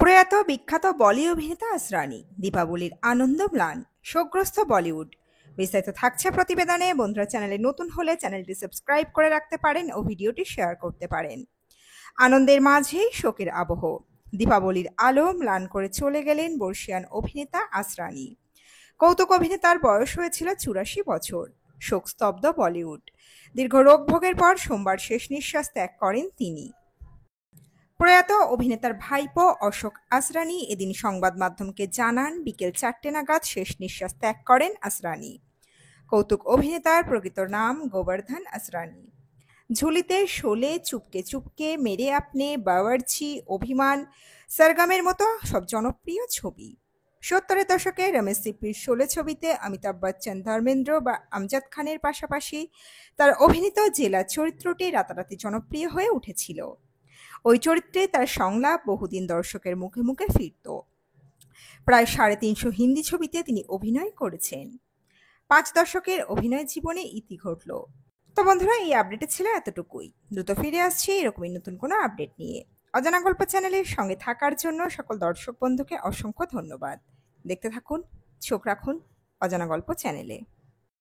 প্রয়াত বিখ্যাত বলিউড অভিনেতা আসরানী, দীপাবলির আনন্দ ম্লান, শোকগ্রস্ত বলিউড। বিস্তারিত থাকছে প্রতিবেদনে। বন্ধুরা, চ্যানেলে নতুন হলে চ্যানেলটি সাবস্ক্রাইব করে রাখতে পারেন ও ভিডিওটি শেয়ার করতে পারেন। আনন্দের মাঝেই শোকের আবহ। দীপাবলির আলো ম্লান করে চলে গেলেন বর্ষিয়ান অভিনেতা আসরানী। কৌতুক অভিনেতার বয়স হয়েছিল ৮৪ বছর। শোকস্তব্ধ বলিউড। দীর্ঘ রোগভোগের পর সোমবার শেষ নিঃশ্বাস ত্যাগ করেন তিনি। প্রয়াত অভিনেতার ভাইপো অশোক আসরানী এদিন সংবাদ মাধ্যমকে জানান, বিকেল ৪টে নাগাদ শেষ নিঃশ্বাস ত্যাগ করেন আসরানী। কৌতুক অভিনেতার প্রকৃত নাম গোবর্ধন আসরানী। ঝুলিতে শোলে, চুপকে চুপকে, মেরে আপনে, বাওয়ার্চি, অভিমান, সরগমের মতো সব জনপ্রিয় ছবি। ৭০-এর দশকে রমেশ সিপ্পির শোলে ছবিতে অমিতাভ বচ্চন, ধর্মেন্দ্র বা আমজাদ খানের পাশাপাশি তার অভিনীত জেলা চরিত্রটি রাতারাতি জনপ্রিয় হয়ে উঠেছিল। ওই চরিত্রে তার সংলাপ বহুদিন দর্শকের মুখে মুখে ফিরত। প্রায় ৩৫০ হিন্দি ছবিতে তিনি অভিনয় করেছেন। ৫ দশকের অভিনয় জীবনে ইতি ঘটল। তো বন্ধুরা, এই আপডেটে ছিল এতটুকুই। দ্রুত ফিরে আসছি এরকমই নতুন কোনো আপডেট নিয়ে। অজানা গল্প চ্যানেলের সঙ্গে থাকার জন্য সকল দর্শক বন্ধুকে অসংখ্য ধন্যবাদ। দেখতে থাকুন, চোখ রাখুন অজানা গল্প চ্যানেলে।